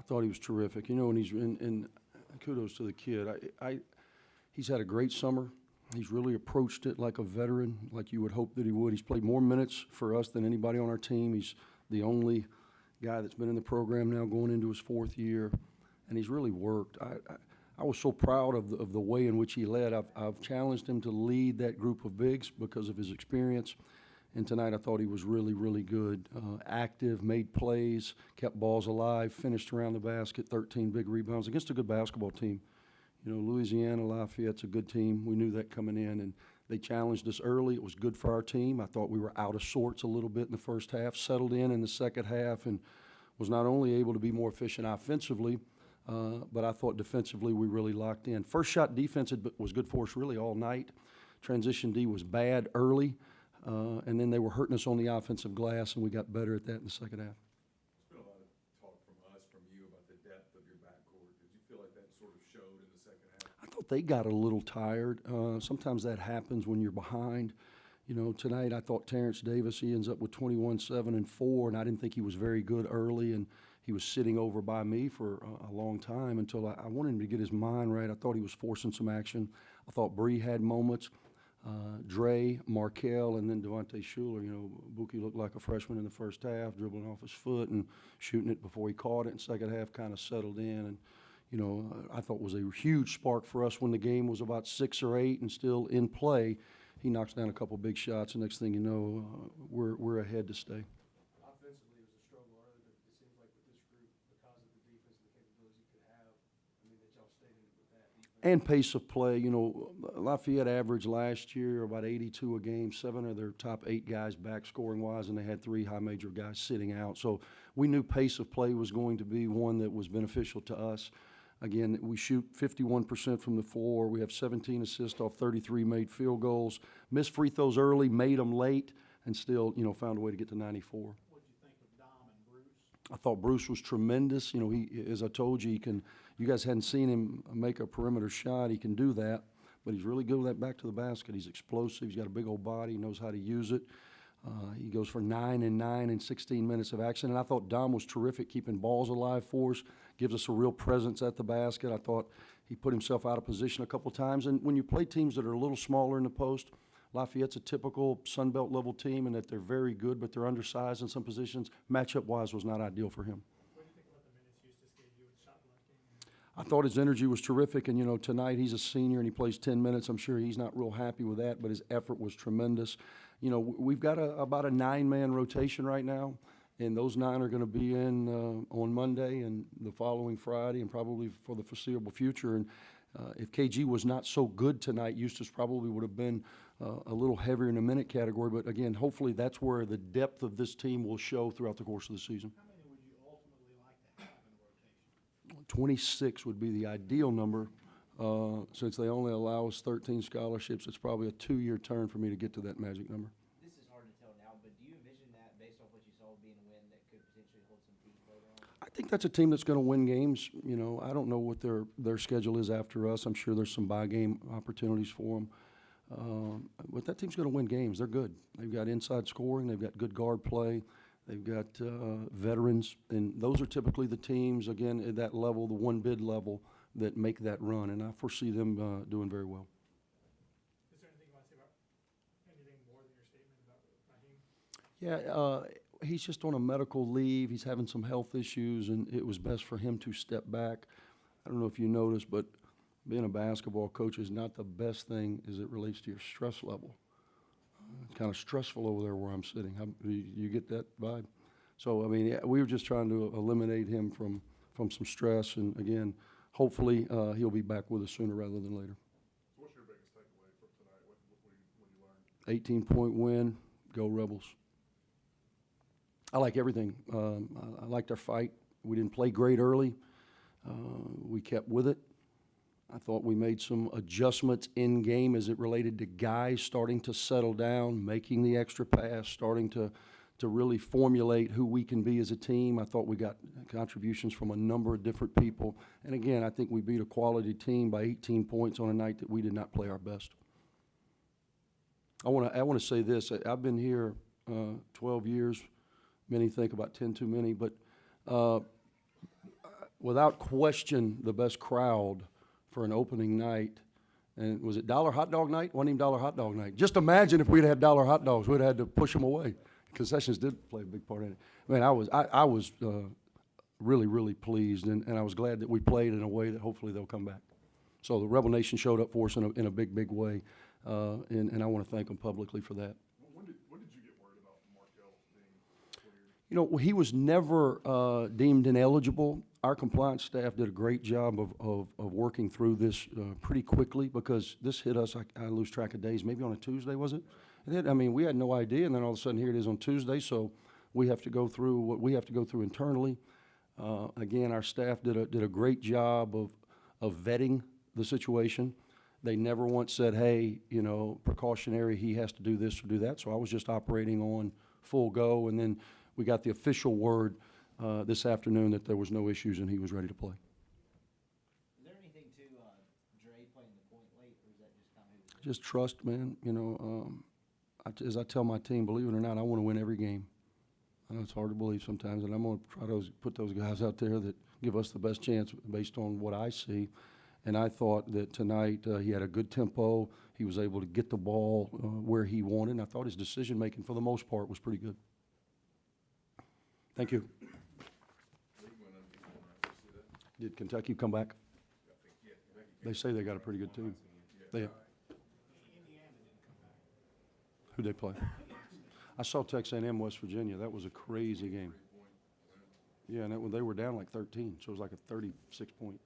thought he was terrific. You know, and kudos to the kid. He's had a great summer. He's really approached it like a veteran, like you would hope that he would. He's played more minutes for us than anybody on our team. He's the only guy that's been in the program now going into his 4th year, and he's really worked. I was so proud of the way in which he led. I've challenged him to lead that group of bigs because of his experience. And tonight I thought he was really, really good. Active, made plays, kept balls alive, finished around the basket, 13 big rebounds against a good basketball team. You know, Louisiana, Lafayette's a good team. We knew that coming in, and they challenged us early. It was good for our team. I thought we were out of sorts a little bit in the first half, settled in the second half, and was not only able to be more efficient offensively, but I thought defensively we really locked in. First shot defense was good for us really all night. Transition D was bad early. And then they were hurting us on the offensive glass, and we got better at that in the second half. There's been a lot of talk from us, from you, about the depth of your backcourt. Did you feel like that sort of showed in the second half? I thought they got a little tired. Sometimes that happens when you're behind. You know, tonight I thought Terrence Davis, he ends up with 21, 7, and 4, and I didn't think he was very good early, and he was sitting over by me for a long time until I wanted him to get his mind right. I thought he was forcing some action. I thought Bree had moments. Dre, Markel, and then Devontae Schuler. You know, Buki looked like a freshman in the first half, dribbling off his foot and shooting it before he caught it. And second half kind of settled in. And, you know, I thought was a huge spark for us when the game was about 6 or 8 and still in play. He knocks down a couple big shots, and next thing you know, we're ahead to stay. Offensively, it was a struggle early, but it seems like with this group, because of the defense and the capabilities you could have, I mean, that y'all stayed in it with that defense. And pace of play. You know, Lafayette averaged last year about 82 a game, 7 of their top 8 guys back scoring-wise, and they had 3 high major guys sitting out. So we knew pace of play was going to be one that was beneficial to us. Again, we shoot 51% from the floor. We have 17 assists off 33 made field goals. Missed free throws early, made them late, and still, you know, found a way to get to 94. What did you think of Dom and Bruce? I thought Bruce was tremendous. You know, he, as I told you, he can. You guys hadn't seen him make a perimeter shot. He can do that, but he's really good with that back to the basket. He's explosive. He's got a big old body. He knows how to use it. He goes for 9 and 9 in 16 minutes of action. And I thought Dom was terrific keeping balls alive for us, gives us a real presence at the basket. I thought he put himself out of position a couple times. And when you play teams that are a little smaller in the post, Lafayette's a typical Sun Belt level team in that they're very good, but they're undersized in some positions. Matchup-wise was not ideal for him. What do you think about the minutes Eustace gave you with shot blocking? I thought his energy was terrific, and, you know, tonight he's a senior and he plays 10 minutes. I'm sure he's not real happy with that, but his effort was tremendous. You know, we've got about a 9-man rotation right now, and those 9 are going to be in on Monday and the following Friday and probably for the foreseeable future. And if KG was not so good tonight, Eustace probably would have been a little heavier in the minute category. But, again, hopefully that's where the depth of this team will show throughout the course of the season. How many would you ultimately like to have in the rotation? 26 would be the ideal number. Since they only allow us 13 scholarships, it's probably a 2-year turn for me to get to that magic number. This is hard to tell now, but do you envision that, based off what you saw, being a win that could potentially hold some teeth later on? I think that's a team that's going to win games. You know, I don't know what their schedule is after us. I'm sure there's some bye game opportunities for them. But that team's going to win games. They're good. They've got inside scoring. They've got good guard play. They've got veterans. And those are typically the teams, again, at that level, the one bid level, that make that run. And I foresee them doing very well. Is there anything you want to say about anything more than your statement about Raheem? Yeah, he's just on a medical leave. He's having some health issues, and it was best for him to step back. I don't know if you noticed, but being a basketball coach is not the best thing as it relates to your stress level. It's kind of stressful over there where I'm sitting. You get that vibe? So, I mean, yeah, we were just trying to eliminate him from some stress, and, again, hopefully he'll be back with us sooner rather than later. So what's your biggest takeaway from tonight? What you learned? 18-point win, go Rebels. I like everything. I liked our fight. We didn't play great early. We kept with it. I thought we made some adjustments in game as it related to guys starting to settle down, making the extra pass, starting to really formulate who we can be as a team. I thought we got contributions from a number of different people. And, again, I think we beat a quality team by 18 points on a night that we did not play our best. I want to say this. I've been here 12 years. Many think about 10 too many. But without question, the best crowd for an opening night. And was it Dollar Hot Dog Night? Wasn't even Dollar Hot Dog Night. Just imagine if we'd had Dollar Hot Dogs, we'd had to push them away. Concessions did play a big part in it. Man, I was really, really pleased, and I was glad that we played in a way that hopefully they'll come back. So the Rebel Nation showed up for us in a big, big way, and I want to thank them publicly for that. When did you get worried about Markel being cleared? You know, he was never deemed ineligible. Our compliance staff did a great job of working through this pretty quickly, because this hit us, I lose track of days, maybe on a Tuesday, was it? I mean, we had no idea, and then all of a sudden, here it is on Tuesday, so we have to go through what we have to go through internally. Again, our staff did a great job of vetting the situation. They never once said, hey, you know, precautionary, he has to do this or do that. So I was just operating on full go, and then we got the official word this afternoon that there was no issues and he was ready to play. Is there anything to Dre playing the point late, or is that just kind of? Just trust, man. You know, as I tell my team, believe it or not, I want to win every game. I know it's hard to believe sometimes, and I'm going to try to put those guys out there that give us the best chance based on what I see. And I thought that tonight he had a good tempo. He was able to get the ball where he wanted, and I thought his decision-making for the most part was pretty good. Thank you. League went unbeaten tonight. You see that? Did Kentucky come back? I think, yeah, Kentucky They say they got a pretty good team. They, who'd they play? I saw Texas A&M, West Virginia. That was a crazy game. Yeah, and they were down like 13, so it was like a 36-point.